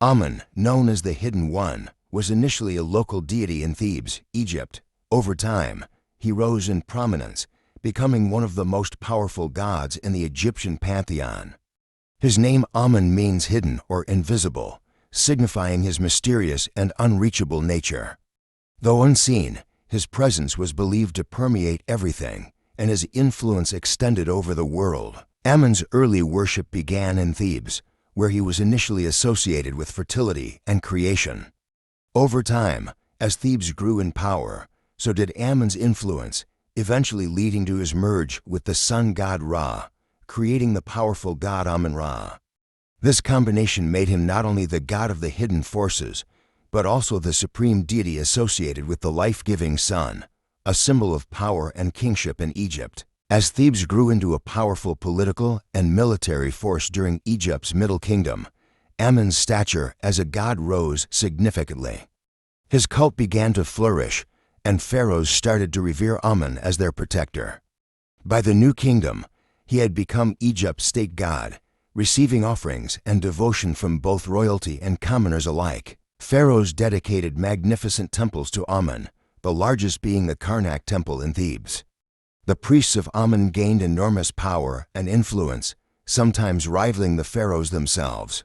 Amun, known as the Hidden One, was initially a local deity in Thebes, Egypt. Over time, he rose in prominence, becoming one of the most powerful gods in the Egyptian pantheon. His name Amun means hidden or invisible, signifying his mysterious and unreachable nature. Though unseen, his presence was believed to permeate everything, and his influence extended over the world. Amun's early worship began in Thebes, where he was initially associated with fertility and creation. Over time, as Thebes grew in power, so did Amun's influence, eventually leading to his merge with the sun god Ra, creating the powerful god Amun-Ra. This combination made him not only the god of the hidden forces, but also the supreme deity associated with the life-giving sun, a symbol of power and kingship in Egypt. As Thebes grew into a powerful political and military force during Egypt's Middle Kingdom, Amun's stature as a god rose significantly. His cult began to flourish, and pharaohs started to revere Amun as their protector. By the New Kingdom, he had become Egypt's state god, receiving offerings and devotion from both royalty and commoners alike. Pharaohs dedicated magnificent temples to Amun, the largest being the Karnak Temple in Thebes. The priests of Amun gained enormous power and influence, sometimes rivaling the pharaohs themselves.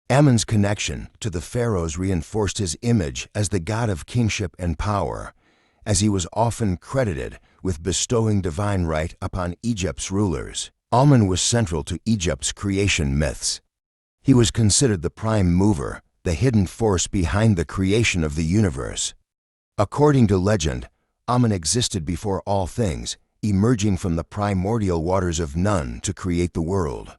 Amun's connection to the pharaohs reinforced his image as the god of kingship and power, as he was often credited with bestowing divine right upon Egypt's rulers. Amun was central to Egypt's creation myths. He was considered the prime mover, the hidden force behind the creation of the universe. According to legend, Amun existed before all things, emerging from the primordial waters of Nun to create the world.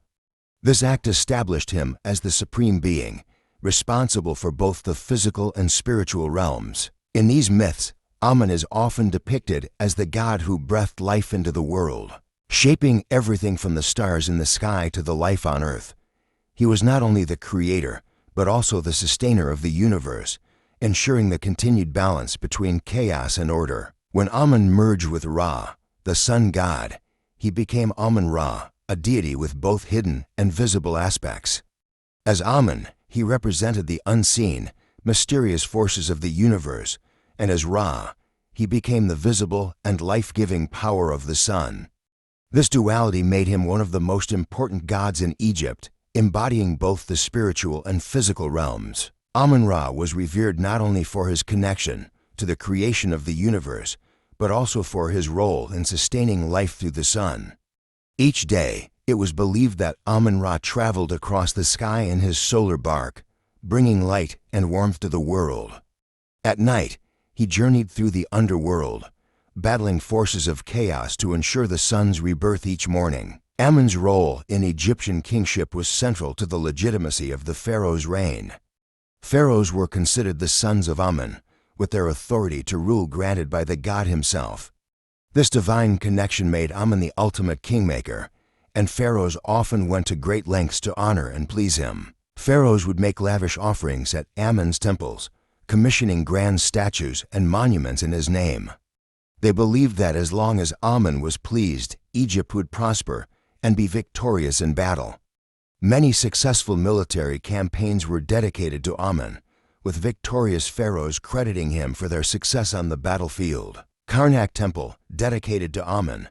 This act established him as the supreme being, responsible for both the physical and spiritual realms. In these myths, Amun is often depicted as the god who breathed life into the world, shaping everything from the stars in the sky to the life on earth. He was not only the creator, but also the sustainer of the universe, ensuring the continued balance between chaos and order. When Amun merged with Ra, the sun god, he became Amun-Ra, a deity with both hidden and visible aspects. As Amun, he represented the unseen, mysterious forces of the universe, and as Ra, he became the visible and life-giving power of the sun. This duality made him one of the most important gods in Egypt, embodying both the spiritual and physical realms. Amun-Ra was revered not only for his connection to the creation of the universe, but also for his role in sustaining life through the sun. Each day, it was believed that Amun-Ra traveled across the sky in his solar bark, bringing light and warmth to the world. At night, he journeyed through the underworld, battling forces of chaos to ensure the sun's rebirth each morning. Amun's role in Egyptian kingship was central to the legitimacy of the pharaoh's reign. Pharaohs were considered the sons of Amun, with their authority to rule granted by the god himself. This divine connection made Amun the ultimate kingmaker, and pharaohs often went to great lengths to honor and please him. Pharaohs would make lavish offerings at Amun's temples, commissioning grand statues and monuments in his name. They believed that as long as Amun was pleased, Egypt would prosper and be victorious in battle. Many successful military campaigns were dedicated to Amun, with victorious pharaohs crediting him for their success on the battlefield. Karnak Temple, dedicated to Amun,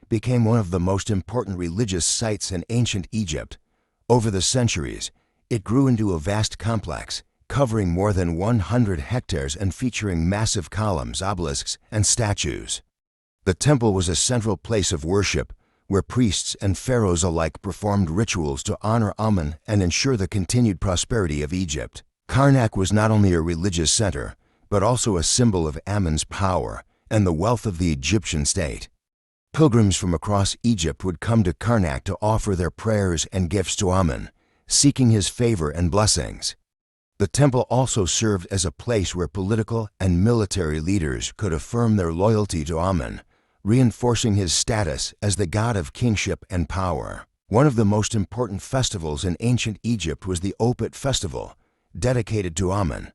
became one of the most important religious sites in ancient Egypt. Over the centuries, it grew into a vast complex, covering more than 100 hectares and featuring massive columns, obelisks, and statues. The temple was a central place of worship, where priests and pharaohs alike performed rituals to honor Amun and ensure the continued prosperity of Egypt. Karnak was not only a religious center, but also a symbol of Amun's power and the wealth of the Egyptian state. Pilgrims from across Egypt would come to Karnak to offer their prayers and gifts to Amun, seeking his favor and blessings. The temple also served as a place where political and military leaders could affirm their loyalty to Amun, reinforcing his status as the god of kingship and power. One of the most important festivals in ancient Egypt was the Opet festival, dedicated to Amun.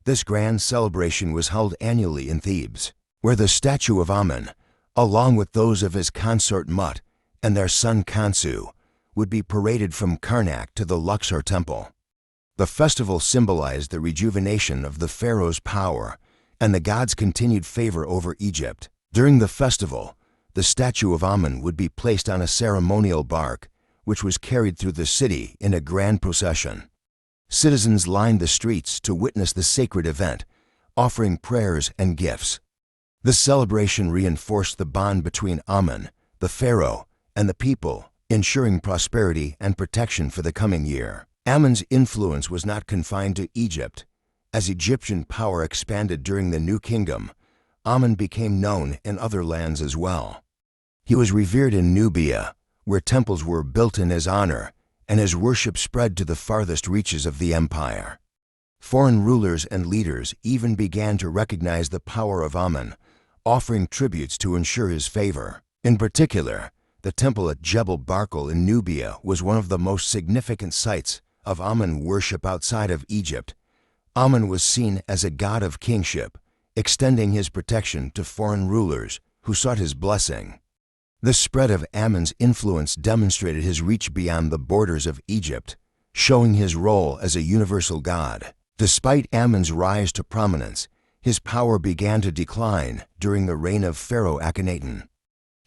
This grand celebration was held annually in Thebes, where the statue of Amun, along with those of his consort Mut and their son Khonsu, would be paraded from Karnak to the Luxor temple. The festival symbolized the rejuvenation of the pharaoh's power and the god's continued favor over Egypt. During the festival, the statue of Amun would be placed on a ceremonial bark, which was carried through the city in a grand procession. Citizens lined the streets to witness the sacred event, offering prayers and gifts. This celebration reinforced the bond between Amun, the pharaoh, and the people, ensuring prosperity and protection for the coming year. Amun's influence was not confined to Egypt. As Egyptian power expanded during the New Kingdom, Amun became known in other lands as well. He was revered in Nubia, where temples were built in his honor, and his worship spread to the farthest reaches of the empire. Foreign rulers and leaders even began to recognize the power of Amun, offering tributes to ensure his favor. In particular, the temple at Jebel Barkal in Nubia was one of the most significant sites of Amun worship outside of Egypt. Amun was seen as a god of kingship, extending his protection to foreign rulers who sought his blessing. The spread of Amun's influence demonstrated his reach beyond the borders of Egypt, showing his role as a universal god. Despite Amun's rise to prominence, his power began to decline during the reign of Pharaoh Akhenaten.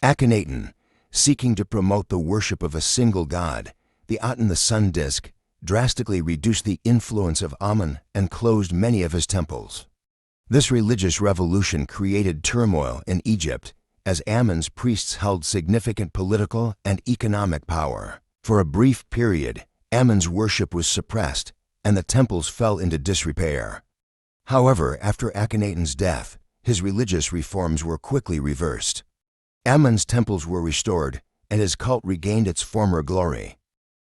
Akhenaten, seeking to promote the worship of a single god, the Aten the sun disk, drastically reduced the influence of Amun and closed many of his temples. This religious revolution created turmoil in Egypt, as Amun's priests held significant political and economic power. For a brief period, Amun's worship was suppressed, and the temples fell into disrepair. However, after Akhenaten's death, his religious reforms were quickly reversed. Amun's temples were restored, and his cult regained its former glory.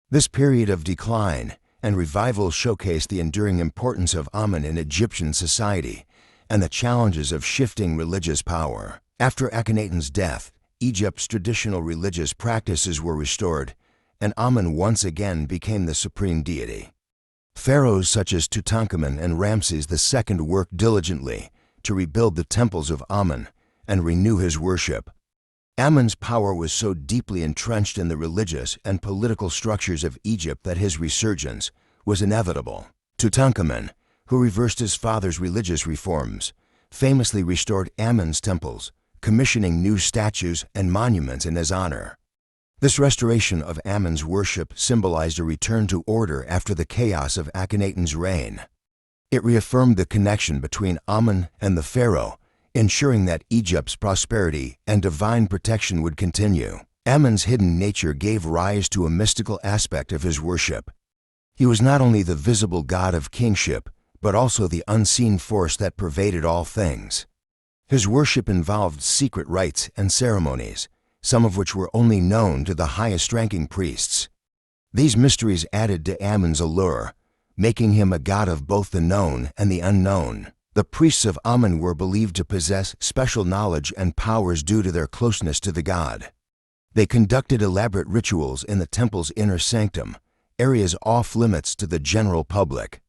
This period of decline and revival showcased the enduring importance of Amun in Egyptian society and the challenges of shifting religious power. After Akhenaten's death, Egypt's traditional religious practices were restored, and Amun once again became the supreme deity. Pharaohs such as Tutankhamun and Ramses II worked diligently to rebuild the temples of Amun and renew his worship. Amun's power was so deeply entrenched in the religious and political structures of Egypt that his resurgence was inevitable. Tutankhamun, who reversed his father's religious reforms, famously restored Amun's temples, commissioning new statues and monuments in his honor. This restoration of Amun's worship symbolized a return to order after the chaos of Akhenaten's reign. It reaffirmed the connection between Amun and the pharaoh, ensuring that Egypt's prosperity and divine protection would continue. Amun's hidden nature gave rise to a mystical aspect of his worship. He was not only the visible god of kingship, but also the unseen force that pervaded all things. His worship involved secret rites and ceremonies, some of which were only known to the highest-ranking priests. These mysteries added to Amun's allure, making him a god of both the known and the unknown. The priests of Amun were believed to possess special knowledge and powers due to their closeness to the god. They conducted elaborate rituals in the temple's inner sanctum, areas off-limits to the general public.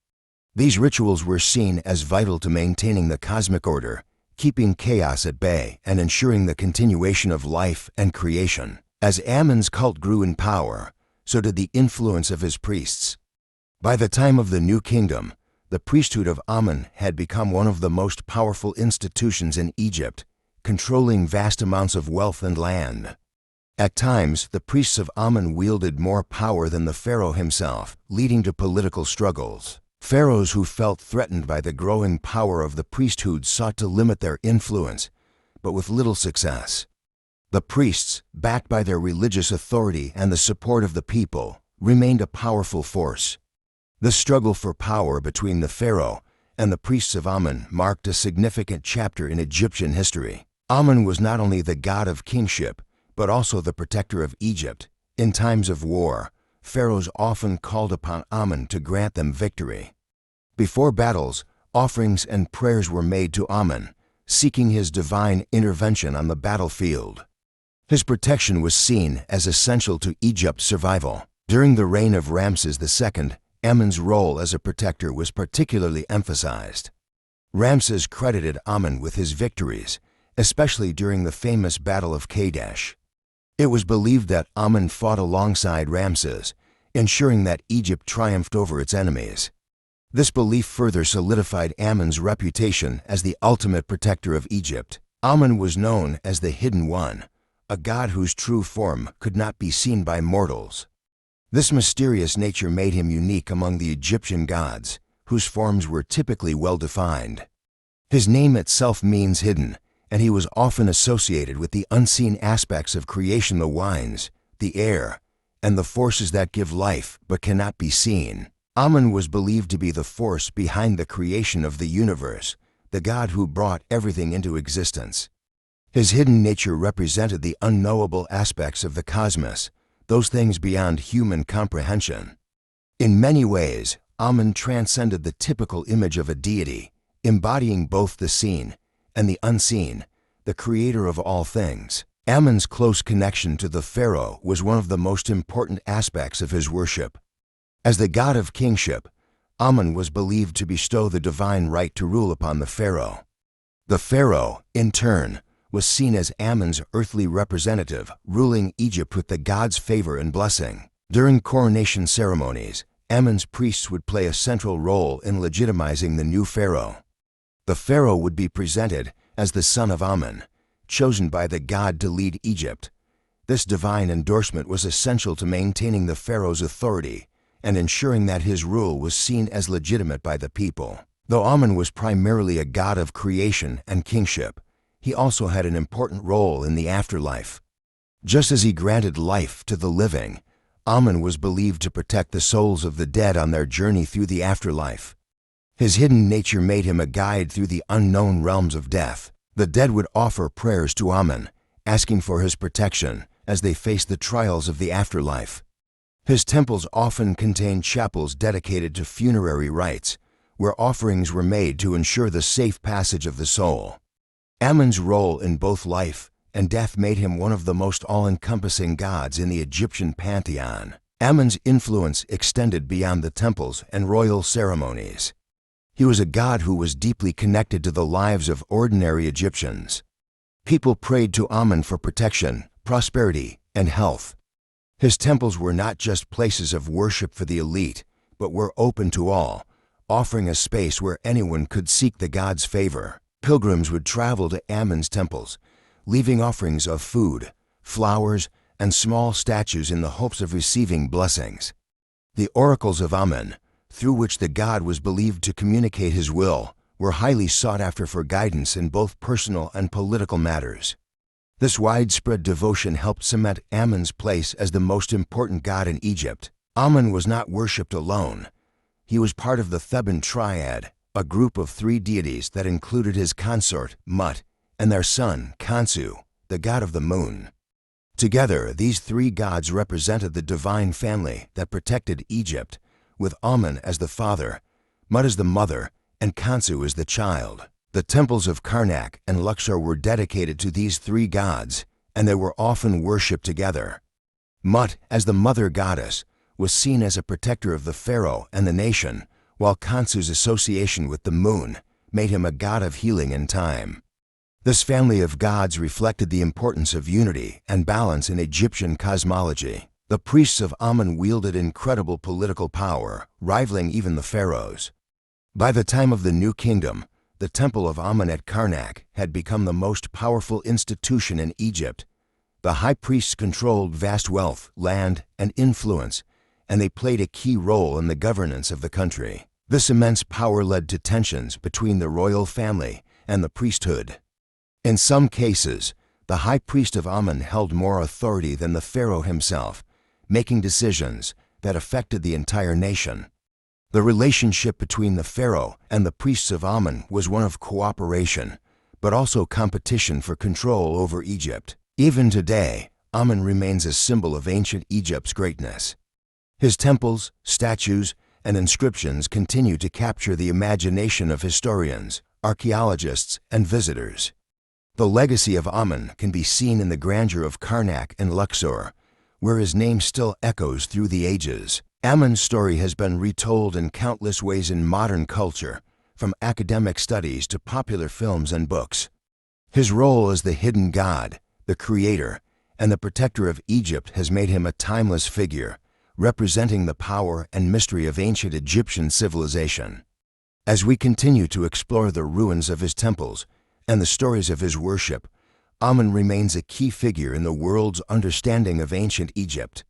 These rituals were seen as vital to maintaining the cosmic order, keeping chaos at bay and ensuring the continuation of life and creation. As Amun's cult grew in power, so did the influence of his priests. By the time of the New Kingdom, the priesthood of Amun had become one of the most powerful institutions in Egypt, controlling vast amounts of wealth and land. At times, the priests of Amun wielded more power than the pharaoh himself, leading to political struggles. Pharaohs who felt threatened by the growing power of the priesthood sought to limit their influence, but with little success. The priests, backed by their religious authority and the support of the people, remained a powerful force. The struggle for power between the pharaoh and the priests of Amun marked a significant chapter in Egyptian history. Amun was not only the god of kingship, but also the protector of Egypt. In times of war, pharaohs often called upon Amun to grant them victory. Before battles, offerings and prayers were made to Amun, seeking his divine intervention on the battlefield. His protection was seen as essential to Egypt's survival. During the reign of Ramses II, Amun's role as a protector was particularly emphasized. Ramses credited Amun with his victories, especially during the famous Battle of Kadesh. It was believed that Amun fought alongside Ramses, ensuring that Egypt triumphed over its enemies. This belief further solidified Amun's reputation as the ultimate protector of Egypt. Amun was known as the Hidden One, a god whose true form could not be seen by mortals. This mysterious nature made him unique among the Egyptian gods, whose forms were typically well-defined. His name itself means hidden, and he was often associated with the unseen aspects of creation, the winds, the air, and the forces that give life but cannot be seen. Amun was believed to be the force behind the creation of the universe, the god who brought everything into existence. His hidden nature represented the unknowable aspects of the cosmos, those things beyond human comprehension. In many ways, Amun transcended the typical image of a deity, embodying both the seen and the unseen, the creator of all things. Amun's close connection to the Pharaoh was one of the most important aspects of his worship. As the god of kingship, Amun was believed to bestow the divine right to rule upon the Pharaoh. The Pharaoh, in turn, was seen as Amun's earthly representative, ruling Egypt with the god's favor and blessing. During coronation ceremonies, Amun's priests would play a central role in legitimizing the new Pharaoh. The Pharaoh would be presented as the son of Amun, chosen by the god to lead Egypt. This divine endorsement was essential to maintaining the Pharaoh's authority and ensuring that his rule was seen as legitimate by the people. Though Amun was primarily a god of creation and kingship, he also had an important role in the afterlife. Just as he granted life to the living, Amun was believed to protect the souls of the dead on their journey through the afterlife. His hidden nature made him a guide through the unknown realms of death. The dead would offer prayers to Amun, asking for his protection as they faced the trials of the afterlife. His temples often contained chapels dedicated to funerary rites, where offerings were made to ensure the safe passage of the soul. Amun's role in both life and death made him one of the most all-encompassing gods in the Egyptian pantheon. Amun's influence extended beyond the temples and royal ceremonies. He was a god who was deeply connected to the lives of ordinary Egyptians. People prayed to Amun for protection, prosperity, and health. His temples were not just places of worship for the elite, but were open to all, offering a space where anyone could seek the god's favor. Pilgrims would travel to Amun's temples, leaving offerings of food, flowers, and small statues in the hopes of receiving blessings. The oracles of Amun, through which the god was believed to communicate his will, were highly sought after for guidance in both personal and political matters. This widespread devotion helped cement Amun's place as the most important god in Egypt. Amun was not worshipped alone. He was part of the Theban triad, a group of 3 deities that included his consort, Mut, and their son, Khonsu, the god of the moon. Together, these 3 gods represented the divine family that protected Egypt, with Amun as the father, Mut as the mother, and Khonsu as the child. The temples of Karnak and Luxor were dedicated to these 3 gods, and they were often worshipped together. Mut, as the mother goddess, was seen as a protector of the pharaoh and the nation, while Khonsu's association with the moon made him a god of healing and time. This family of gods reflected the importance of unity and balance in Egyptian cosmology. The priests of Amun wielded incredible political power, rivaling even the pharaohs. By the time of the New Kingdom, the Temple of Amun at Karnak had become the most powerful institution in Egypt. The high priests controlled vast wealth, land, and influence, and they played a key role in the governance of the country. This immense power led to tensions between the royal family and the priesthood. In some cases, the high priest of Amun held more authority than the pharaoh himself, making decisions that affected the entire nation. The relationship between the pharaoh and the priests of Amun was one of cooperation, but also competition for control over Egypt. Even today, Amun remains a symbol of ancient Egypt's greatness. His temples, statues, and inscriptions continue to capture the imagination of historians, archaeologists, and visitors. The legacy of Amun can be seen in the grandeur of Karnak and Luxor, where his name still echoes through the ages. Amun's story has been retold in countless ways in modern culture, from academic studies to popular films and books. His role as the hidden god, the creator, and the protector of Egypt has made him a timeless figure, representing the power and mystery of ancient Egyptian civilization. As we continue to explore the ruins of his temples and the stories of his worship, Amun remains a key figure in the world's understanding of ancient Egypt.